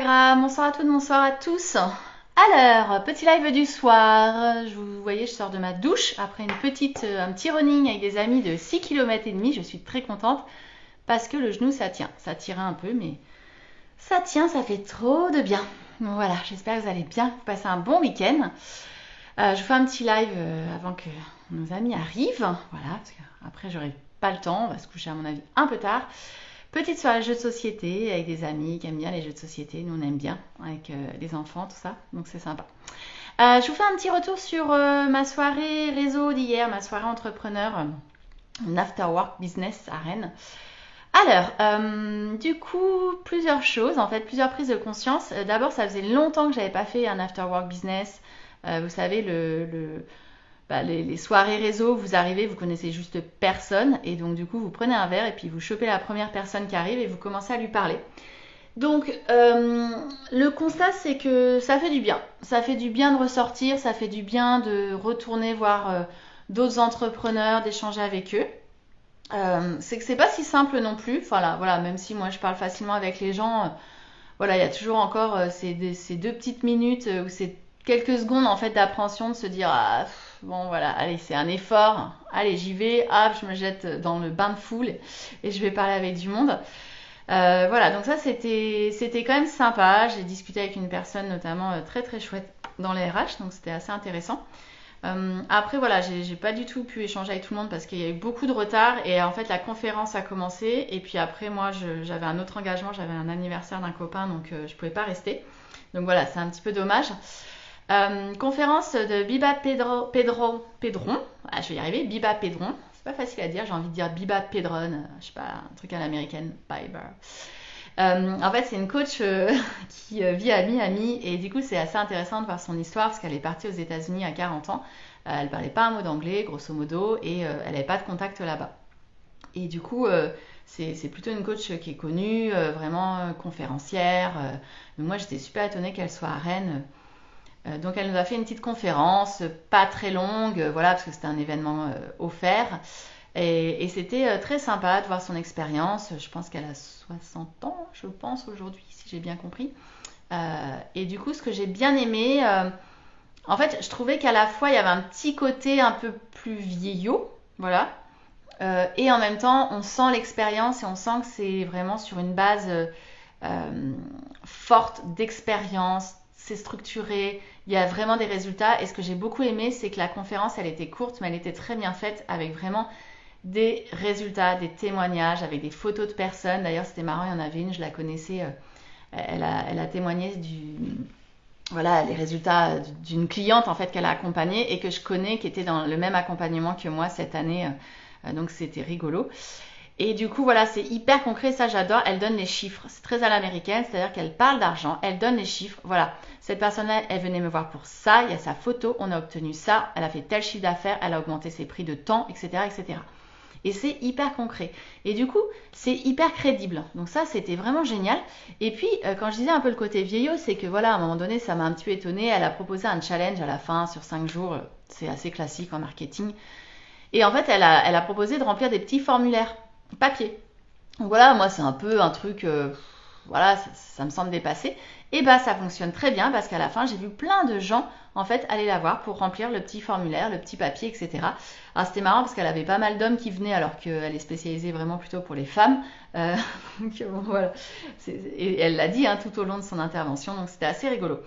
Instagram, bonsoir à toutes, bonsoir à tous. Alors, petit live du soir. Vous voyez, je sors de ma douche après un petit running avec des amis de 6 km et demi. Je suis très contente parce que le genou ça tient. Ça tirait un peu, mais ça tient, ça fait trop de bien. Bon, voilà, j'espère que vous allez bien, que vous passez un bon week-end. Je vous fais un petit live avant que nos amis arrivent. Voilà, parce qu'après j'aurai pas le temps, on va se coucher à mon avis un peu tard. Petite soirée jeux de société avec des amis qui aiment bien les jeux de société. Nous, on aime bien avec les enfants, tout ça. Donc, c'est sympa. Je vous fais un petit retour sur ma soirée réseau d'hier, ma soirée entrepreneur, After Work Business à Rennes. Alors, du coup, plusieurs choses, en fait, plusieurs prises de conscience. D'abord, ça faisait longtemps que j'avais pas fait un After Work Business. Vous savez, les soirées réseau, vous arrivez, vous connaissez juste personne et donc du coup vous prenez un verre et puis vous chopez la première personne qui arrive et vous commencez à lui parler. Donc le constat c'est que ça fait du bien. Ça fait du bien de ressortir, ça fait du bien de retourner voir d'autres entrepreneurs, d'échanger avec eux. C'est que c'est pas si simple non plus. Voilà, même si moi je parle facilement avec les gens, voilà, il y a toujours encore ces deux petites minutes où c'est quelques secondes en fait d'appréhension de se dire ah bon voilà, allez c'est un effort, allez j'y vais, je me jette dans le bain de foule et je vais parler avec du monde. Voilà, donc ça c'était quand même sympa. J'ai discuté avec une personne notamment très très chouette dans les RH, donc c'était assez intéressant. Après voilà, j'ai pas du tout pu échanger avec tout le monde parce qu'il y a eu beaucoup de retard et en fait la conférence a commencé et puis après moi j'avais un autre engagement, j'avais un anniversaire d'un copain donc je pouvais pas rester. Donc voilà, c'est un petit peu dommage. Conférence de Biba Pedron. Je vais y arriver, Biba Pedron. C'est pas facile à dire, j'ai envie de dire Biba Pedron, je sais pas, un truc à l'américaine, Biba. En fait, c'est une coach qui vit à Miami et du coup, c'est assez intéressant de voir son histoire parce qu'elle est partie aux États-Unis à 40 ans. Elle parlait pas un mot d'anglais, grosso modo, et elle n'avait pas de contact là-bas. Et du coup, c'est plutôt une coach qui est connue, vraiment conférencière. Donc moi, j'étais super étonnée qu'elle soit à Rennes. Donc elle nous a fait une petite conférence, pas très longue, voilà, parce que c'était un événement offert. Et c'était très sympa de voir son expérience. Je pense qu'elle a 60 ans, je pense, aujourd'hui, si j'ai bien compris. Et du coup, ce que j'ai bien aimé, en fait, je trouvais qu'à la fois, il y avait un petit côté un peu plus vieillot, voilà. Et en même temps, on sent l'expérience et on sent que c'est vraiment sur une base forte d'expérience, c'est structuré, il y a vraiment des résultats. Et ce que j'ai beaucoup aimé, c'est que la conférence, elle était courte, mais elle était très bien faite avec vraiment des résultats, des témoignages, avec des photos de personnes. D'ailleurs, c'était marrant, il y en avait une, je la connaissais, elle a témoigné voilà, les résultats d'une cliente en fait qu'elle a accompagnée et que je connais, qui était dans le même accompagnement que moi cette année. Donc c'était rigolo. Et du coup, voilà, c'est hyper concret, ça j'adore. Elle donne les chiffres. C'est très à l'américaine, c'est-à-dire qu'elle parle d'argent, elle donne les chiffres. Voilà, cette personne-là, elle venait me voir pour ça, il y a sa photo, on a obtenu ça, elle a fait tel chiffre d'affaires, elle a augmenté ses prix de temps, etc. etc. Et c'est hyper concret. Et du coup, c'est hyper crédible. Donc ça, c'était vraiment génial. Et puis, quand je disais un peu le côté vieillot, c'est que voilà, à un moment donné, ça m'a un petit peu étonnée. Elle a proposé un challenge à la fin sur 5 jours. C'est assez classique en marketing. Et en fait, elle a proposé de remplir des petits formulaires papier. Donc voilà, moi, c'est un peu un truc, voilà, ça me semble dépassé. Et bah, ça fonctionne très bien parce qu'à la fin, j'ai vu plein de gens, en fait, aller la voir pour remplir le petit formulaire, le petit papier, etc. Alors, c'était marrant parce qu'elle avait pas mal d'hommes qui venaient alors qu'elle est spécialisée vraiment plutôt pour les femmes. Donc, bon, voilà. Et elle l'a dit hein, tout au long de son intervention, donc c'était assez rigolo.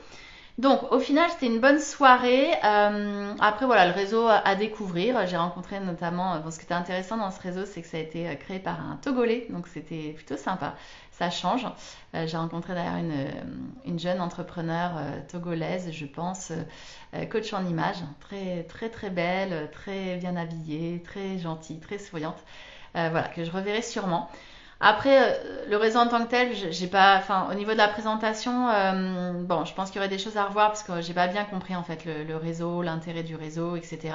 Donc au final c'était une bonne soirée. Après voilà le réseau à découvrir. J'ai rencontré notamment, bon, ce qui était intéressant dans ce réseau c'est que ça a été créé par un Togolais, donc c'était plutôt sympa. Ça change. J'ai rencontré d'ailleurs une jeune entrepreneur togolaise, je pense, coach en image, très très très belle, très bien habillée, très gentille, très souriante. Voilà que je reverrai sûrement. Après, le réseau en tant que tel, j'ai pas, enfin, au niveau de la présentation, bon, je pense qu'il y aurait des choses à revoir parce que j'ai pas bien compris en fait le réseau, l'intérêt du réseau, etc.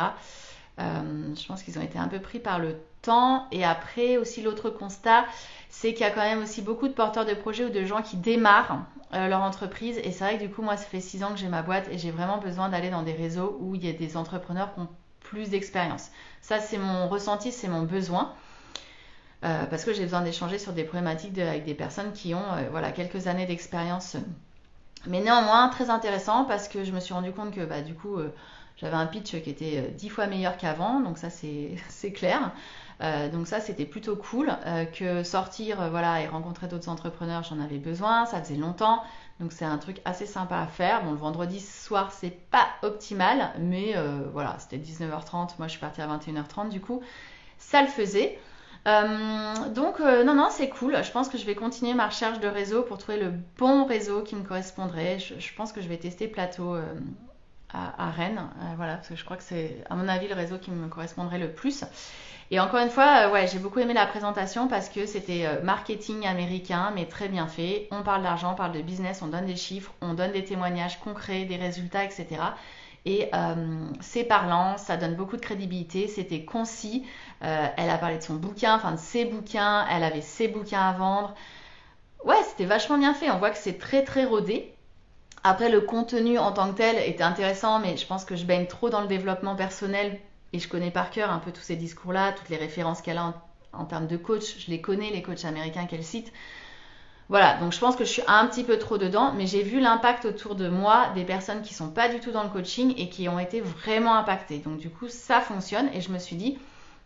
Je pense qu'ils ont été un peu pris par le temps. Et après, aussi l'autre constat, c'est qu'il y a quand même aussi beaucoup de porteurs de projets ou de gens qui démarrent leur entreprise. Et c'est vrai que du coup, moi, ça fait 6 ans que j'ai ma boîte et j'ai vraiment besoin d'aller dans des réseaux où il y a des entrepreneurs qui ont plus d'expérience. Ça, c'est mon ressenti, c'est mon besoin. Parce que j'ai besoin d'échanger sur des problématiques avec des personnes qui ont voilà, quelques années d'expérience Mais néanmoins, très intéressant parce que je me suis rendu compte que bah, du coup, j'avais un pitch qui était 10 fois meilleur qu'avant, donc ça c'est clair. Donc ça c'était plutôt cool que sortir voilà et rencontrer d'autres entrepreneurs, j'en avais besoin, ça faisait longtemps. Donc c'est un truc assez sympa à faire. Bon, le vendredi soir c'est pas optimal, mais voilà, c'était 19h30, moi je suis partie à 21h30 du coup, ça le faisait. Donc non, non, c'est cool. Je pense que je vais continuer ma recherche de réseau pour trouver le bon réseau qui me correspondrait. Je pense que je vais tester Plateau à Rennes, voilà, parce que je crois que c'est, à mon avis, le réseau qui me correspondrait le plus. Et encore une fois, ouais, j'ai beaucoup aimé la présentation parce que c'était marketing américain, mais très bien fait. On parle d'argent, on parle de business, on donne des chiffres, on donne des témoignages concrets, des résultats, etc. Et c'est parlant, ça donne beaucoup de crédibilité, c'était concis. Elle a parlé de son bouquin, enfin de ses bouquins, elle avait ses bouquins à vendre. Ouais, c'était vachement bien fait, on voit que c'est très très rodé. Après, le contenu en tant que tel était intéressant, mais je pense que je baigne trop dans le développement personnel et je connais par cœur un peu tous ces discours-là, toutes les références qu'elle a en termes de coach. Je les connais, les coachs américains qu'elle cite. Voilà, donc je pense que je suis un petit peu trop dedans, mais j'ai vu l'impact autour de moi des personnes qui sont pas du tout dans le coaching et qui ont été vraiment impactées. Donc du coup, ça fonctionne et je me suis dit,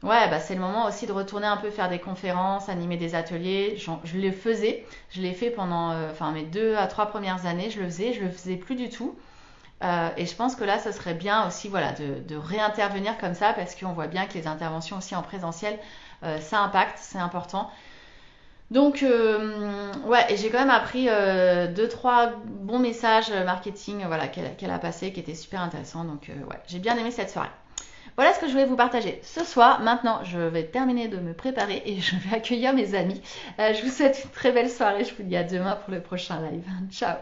ouais, bah c'est le moment aussi de retourner un peu faire des conférences, animer des ateliers. Je le faisais, je l'ai fait pendant enfin mes 2 à 3 premières années, je le faisais plus du tout. Et je pense que là, ce serait bien aussi voilà, de réintervenir comme ça parce qu'on voit bien que les interventions aussi en présentiel, ça impacte, c'est important. Donc, ouais, et j'ai quand même appris 2, 3 bons messages marketing voilà, qu'elle a passé qui étaient super intéressants. Donc, ouais, j'ai bien aimé cette soirée. Voilà ce que je voulais vous partager ce soir. Maintenant, je vais terminer de me préparer et je vais accueillir mes amis. Je vous souhaite une très belle soirée. Je vous dis à demain pour le prochain live. Ciao!